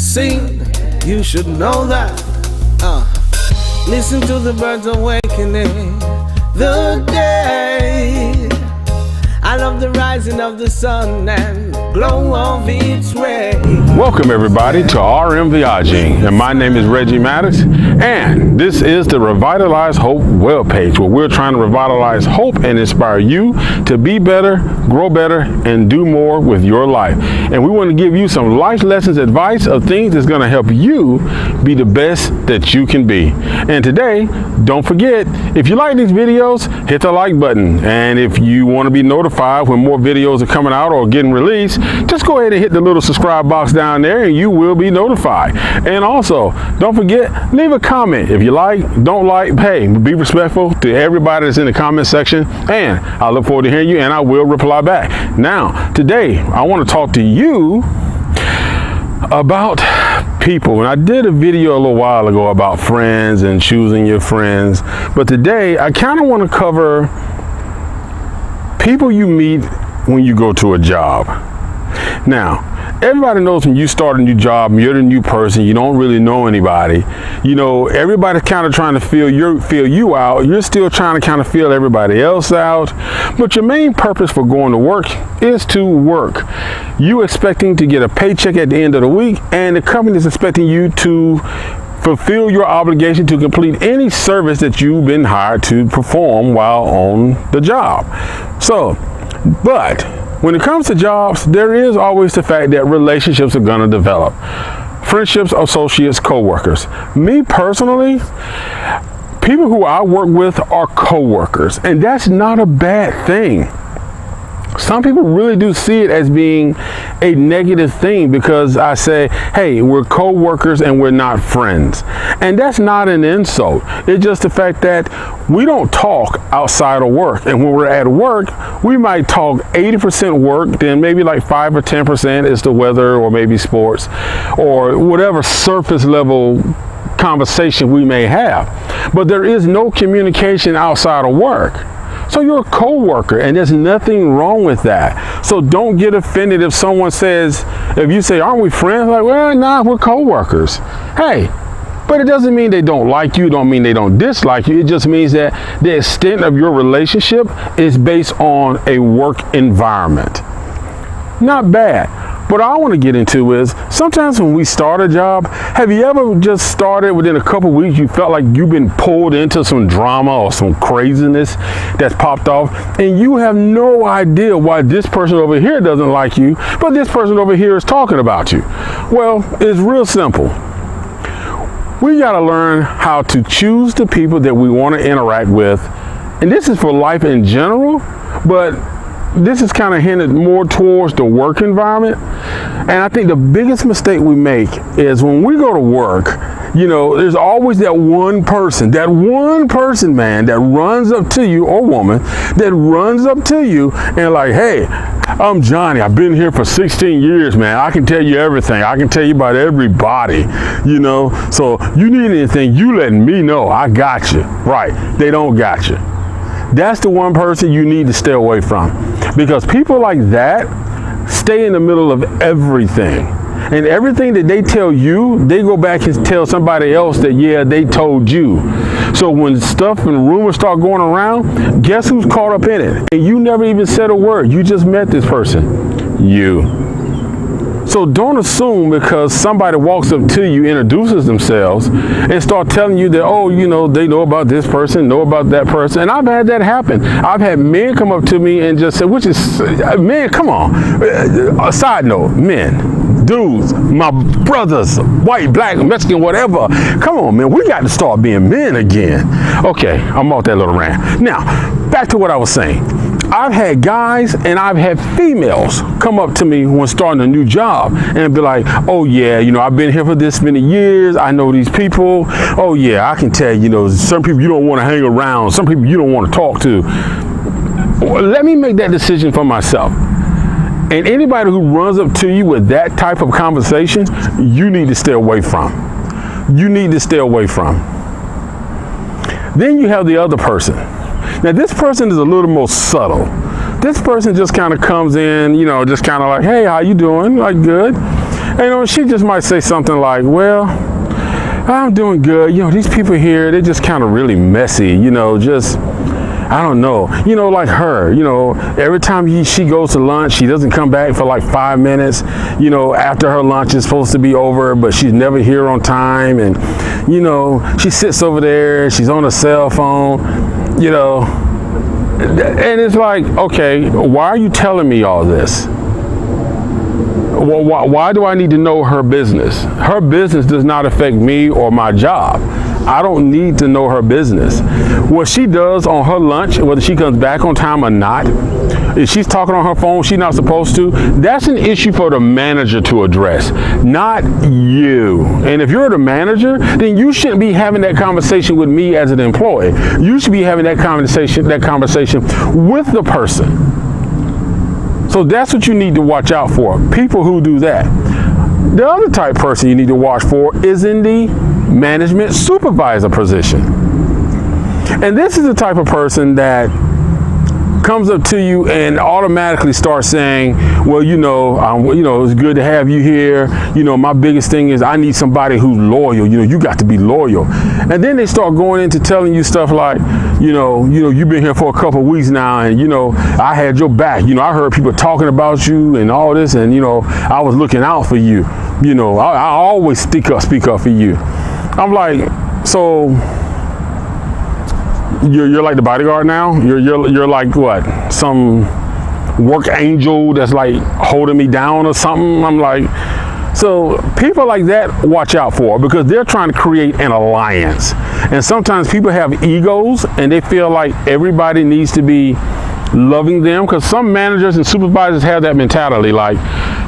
sing, you should know that. Listen to the birds awakening the day. I love the rising of the sun and glow of its ray. Welcome everybody to RM Viaging, and my name is Reggie Maddox, and this is the Revitalize Hope webpage, where we're trying to revitalize hope and inspire you to be better, grow better, and do more with your life. And we want to give you some life lessons, advice of things that's going to help you be the best that you can be. And today, don't forget, if you like these videos, hit the like button, and if you want to be notified when more videos are coming out or getting released, just go ahead and hit the little subscribe box down there and you will be notified. And also, don't forget, leave a comment. If you like, don't like, hey, be respectful to everybody that's in the comment section, and I look forward to hearing you and I will reply back. Now, today, I want to talk to you about people. And I did a video a little while ago about friends and choosing your friends, but today I kind of want to cover people you meet when you go to a job. Now, everybody knows when you start a new job, you're the new person, you don't really know anybody. You know, everybody's kind of trying to feel you out. You're still trying to kind of feel everybody else out. But your main purpose for going to work is to work. You expecting to get a paycheck at the end of the week, and the company is expecting you to fulfill your obligation to complete any service that you've been hired to perform while on the job. So, but when it comes to jobs, there is always the fact that relationships are going to develop. Friendships, associates, co-workers. Me personally, people who I work with are co-workers, and that's not a bad thing. Some people really do see it as being a negative thing because I say, hey, we're co-workers and we're not friends. And that's not an insult. It's just the fact that we don't talk outside of work. And when we're at work, we might talk 80% work, then maybe like 5 or 10% is the weather or maybe sports or whatever surface level conversation we may have. But there is no communication outside of work. So you're a co-worker, and there's nothing wrong with that. So don't get offended if someone says, if you say, aren't we friends? Like, well, nah, we're co-workers. Hey, but it doesn't mean they don't like you, don't mean they don't dislike you. It just means that the extent of your relationship is based on a work environment. Not bad. What I want to get into is sometimes when we start a job, have you ever just started within a couple weeks, you felt like you've been pulled into some drama or some craziness that's popped off, and you have no idea why this person over here doesn't like you, but this person over here is talking about you? Well, it's real simple. We got to learn how to choose the people that we want to interact with, and this is for life in general, but this is kind of hinted more towards the work environment. And I think the biggest mistake we make is when we go to work, you know, there's always that one person, man, that runs up to you, or woman, that runs up to you and like, hey, I'm Johnny. I've been here for 16 years, man. I can tell you everything. I can tell you about everybody, you know. So you need anything, you letting me know. I got you. Right. They don't got you. That's the one person you need to stay away from, because people like that stay in the middle of everything, and everything that they tell you, they go back and tell somebody else that, yeah, they told you. So when stuff and rumors start going around, guess who's caught up in it? And you never even said a word. You just met this person. You. So don't assume because somebody walks up to you, introduces themselves, and start telling you that, oh, you know, they know about this person, know about that person. And I've had that happen. I've had men come up to me and just say, men, come on. A side note, men, dudes, my brothers, white, black, Mexican, whatever. Come on, man, we got to start being men again. Okay, I'm off that little rant. Now, back to what I was saying. I've had guys and I've had females come up to me when starting a new job and be like, oh yeah, you know, I've been here for this many years. I know these people. Oh yeah, I can tell, you know, some people you don't want to hang around. Some people you don't want to talk to. Let me make that decision for myself. And anybody who runs up to you with that type of conversation, you need to stay away from. You need to stay away from. Then you have the other person. Now this person is a little more subtle. This person just kind of comes in, you know, just kind of like, hey, how you doing? Like, good. she just might say something like, well, I'm doing good. These people here, they're just kind of really messy, I don't know, like her, every time she goes to lunch, she doesn't come back for like 5 minutes, after her lunch is supposed to be over, but she's never here on time. And, she sits over there, she's on a cell phone, and it's like, okay, why are you telling me all this? Well, why do I need to know her business? Her business does not affect me or my job. I don't need to know her business. What she does on her lunch, whether she comes back on time or not, if she's talking on her phone, she's not supposed to, that's an issue for the manager to address, not you. And if you're the manager, then you shouldn't be having that conversation with me as an employee. You should be having that conversation with the person. So that's what you need to watch out for, people who do that. The other type of person you need to watch for is in the management supervisor position. And this is the type of person that comes up to you and automatically starts saying, well, it's good to have you here. My biggest thing is I need somebody who's loyal. You got to be loyal. And then they start going into telling you stuff like, you've been here for a couple of weeks now, and I had your back. I heard people talking about you and all this, and I was looking out for you. I always speak up for you. I'm like, so you're like the bodyguard now? You're like what? Some work angel that's like holding me down or something? I'm like, so people like that, watch out for, because they're trying to create an alliance. And sometimes people have egos and they feel like everybody needs to be loving them, because some managers and supervisors have that mentality, like,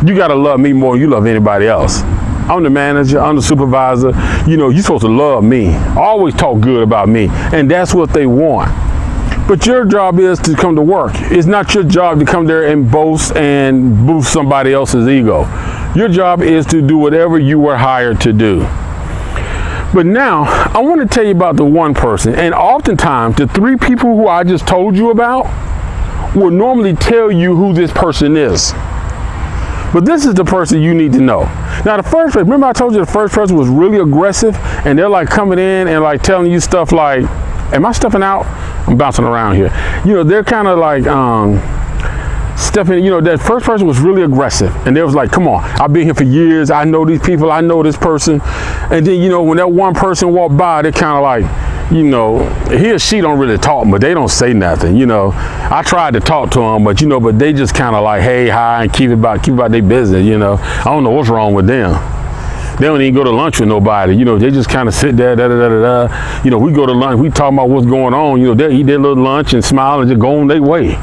you got to love me more than you love anybody else. I'm the manager, I'm the supervisor, you're supposed to love me, always talk good about me, and that's what they want. But your job is to come to work. It's not your job to come there and boast and boost somebody else's ego. Your job is to do whatever you were hired to do. But now, I want to tell you about the one person, and oftentimes, the 3 people who I just told you about will normally tell you who this person is. But this is the person you need to know. Now, the first person, remember I told you the first person was really aggressive, and they're like coming in and like telling you stuff like, am I stepping out? I'm bouncing around here. They're kind of like stepping, that first person was really aggressive, and they was like, come on, I've been here for years. I know these people. I know this person. And then, when that one person walked by, they're kind of like, he or she don't really talk, but they don't say nothing. I tried to talk to them, but but they just kind of like, hey, hi, and keep about their business. I don't know what's wrong with them. They don't even go to lunch with nobody. They just kind of sit there, we go to lunch, we talk about what's going on. They eat their little lunch and smile and just go on their way.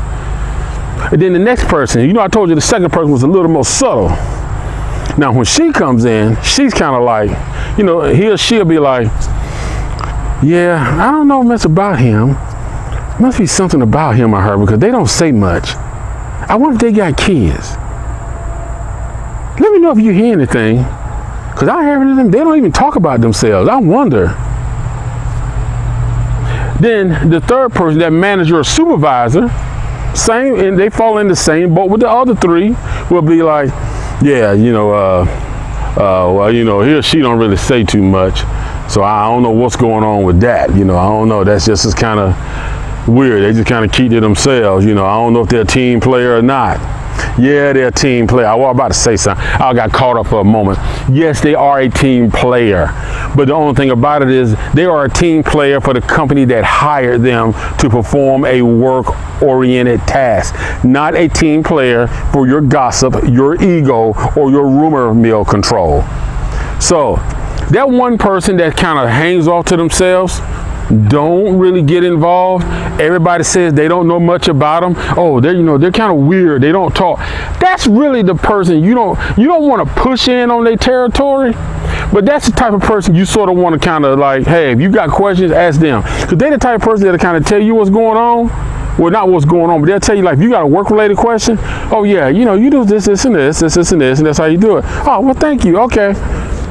And then the next person, I told you the second person was a little more subtle. Now, when she comes in, she's kind of like, he or she'll be like, yeah, I don't know much about him. Must be something about him or her, because they don't say much. I wonder if they got kids. Let me know if you hear anything, because I hear them. They don't even talk about themselves. I wonder. Then the third person, that manager or supervisor, same, and they fall in the same boat with the other 3, will be like, yeah, well, he or she don't really say too much. So I don't know what's going on with that. I don't know. That's just kind of weird. They just kind of keep to themselves. I don't know if they're a team player or not. Yeah, they're a team player. I was about to say something. I got caught up for a moment. Yes, they are a team player. But the only thing about it is they are a team player for the company that hired them to perform a work-oriented task. Not a team player for your gossip, your ego, or your rumor mill control. So that one person that kind of hangs off to themselves, don't really get involved. Everybody says they don't know much about them. Oh, they're kind of weird. They don't talk. That's really the person you don't want to push in on their territory. But that's the type of person you sort of want to kind of like, hey, if you got questions, ask them. Because they're the type of person that'll kind of tell you what's going on. Well, not what's going on, but they'll tell you, like, if you got a work-related question, oh yeah, you do this, and this, and that's how you do it. Oh, well, thank you. Okay.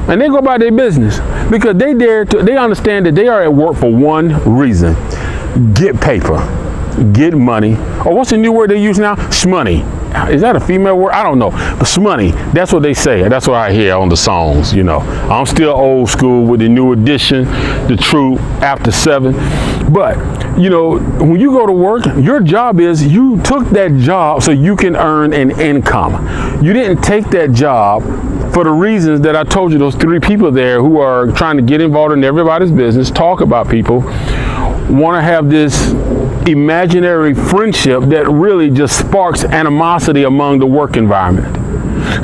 And they go about their business because they understand that they are at work for one reason: get paper, get money. Or what's the new word they use now? Shmoney. is that a female word? I don't know. But smoney, that's what they say. That's what I hear on the songs, you know. I'm still old school with the new edition, the true after 7. But, you know, when you go to work, your job is you took that job so you can earn an income. You didn't take that job for the reasons that I told you, those 3 people there who are trying to get involved in everybody's business, talk about people, want to have this imaginary friendship that really just sparks animosity among the work environment.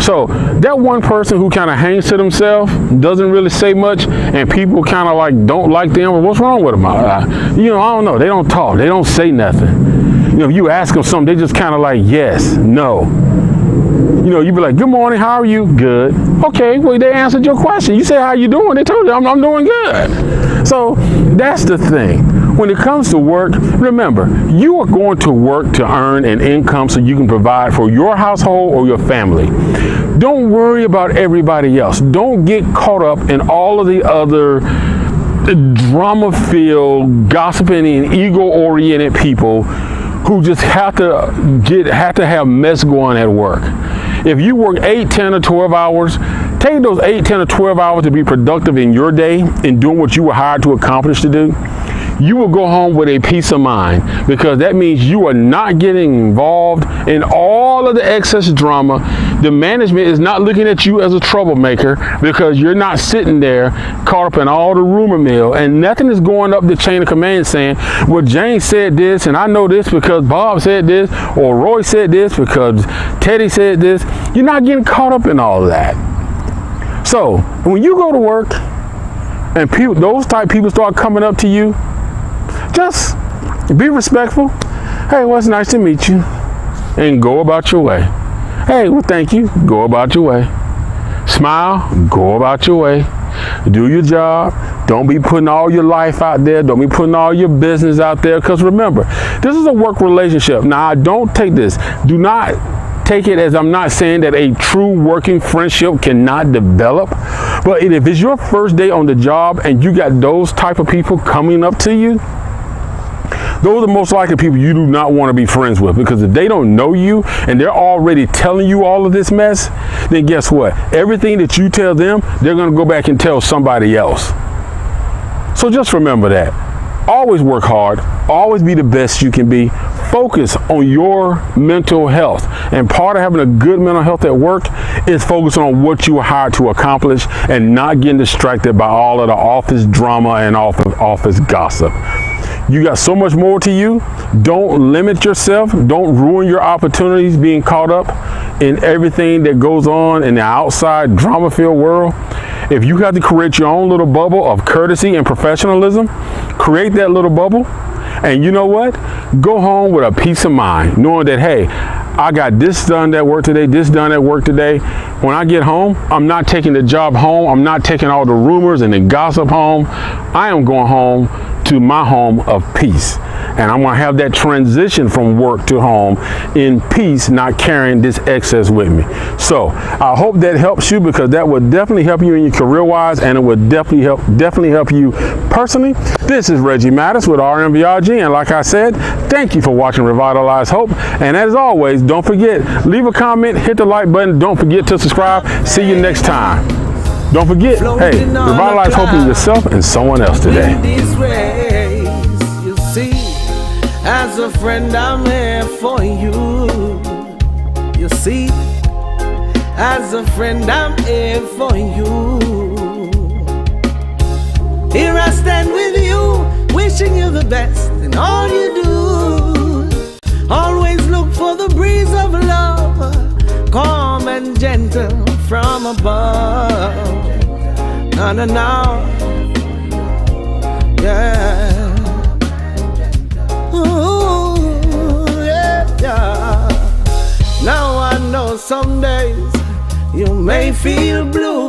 So that one person who kind of hangs to themselves, doesn't really say much, and people kind of like don't like them. Well, what's wrong with them? You know, I don't know. They don't talk. They don't say nothing. You know, if you ask them something, they just kind of like yes, no. You know, you be like, good morning, how are you? Good. Okay, well, they answered your question. You say, how you doing? They told you, I'm doing good. So that's the thing. When it comes to work, remember, you are going to work to earn an income so you can provide for your household or your family. Don't worry about everybody else. Don't get caught up in all of the other drama-filled, gossiping and ego-oriented people who just have to have mess going at work. If you work 8, 10, or 12 hours, take those 8, 10, or 12 hours to be productive in your day and doing what you were hired to accomplish to do. You will go home with a peace of mind, because that means you are not getting involved in all of the excess drama. The management is not looking at you as a troublemaker, because you're not sitting there caught up in all the rumor mill, and nothing is going up the chain of command saying, well, Jane said this, and I know this because Bob said this, or Roy said this because Teddy said this. You're not getting caught up in all of that. So when you go to work and those type of people start coming up to you, just be respectful. Hey, well, it's nice to meet you. And go about your way. Hey, well, thank you. Go about your way. Smile. Go about your way. Do your job. Don't be putting all your life out there. Don't be putting all your business out there. Because remember, this is a work relationship. Now, I don't take this. Do not take it as I'm not saying that a true working friendship cannot develop. But if it's your first day on the job and you got those type of people coming up to you, those are most likely people you do not want to be friends with, because if they don't know you and they're already telling you all of this mess, then guess what? Everything that you tell them, they're going to go back and tell somebody else. So just remember that. Always work hard. Always be the best you can be. Focus on your mental health. And part of having a good mental health at work is focusing on what you were hired to accomplish and not getting distracted by all of the office drama and office gossip. You got so much more to you. Don't limit yourself. Don't ruin your opportunities being caught up in everything that goes on in the outside drama-filled world. If you have to create your own little bubble of courtesy and professionalism, create that little bubble. And you know what? Go home with a peace of mind, knowing that, hey, I got this done at work today, this done at work today. When I get home, I'm not taking the job home. I'm not taking all the rumors and the gossip home. I am going home to my home of peace. And I'm going to have that transition from work to home in peace, not carrying this excess with me. So I hope that helps you, because that would definitely help you in your career-wise, and it would definitely help you personally. This is Reggie Mattis with RMVRG, and like I said, thank you for watching Revitalize Hope. And as always, don't forget, leave a comment, hit the like button, don't forget to subscribe. See you next time. Don't forget, hey, revitalize hope in yourself and someone else today. You see, as a friend, I'm here for you. You see, as a friend, I'm here for you. Here I stand with you, wishing you the best in all you do. Always look for the breeze of love, calm and gentle from above. No, no, no. Yeah. Ooh, yeah, yeah. Now I know some days you may feel blue,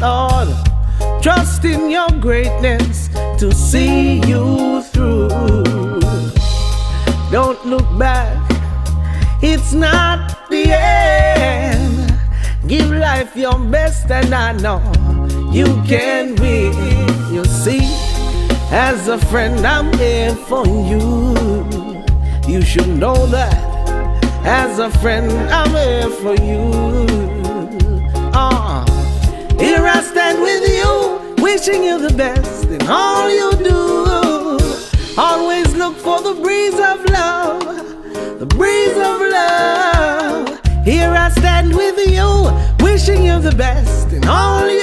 Lord. Trust in your greatness to see you through. Don't look back, it's not the end. Give life your best, and I know you can win. You see, as a friend, I'm here for you. You should know that. As a friend, I'm here for you. Here I stand with you, wishing you the best in all you do. Always look for the breeze of love, the breeze of love. Here I stand with you, wishing you the best in all you do.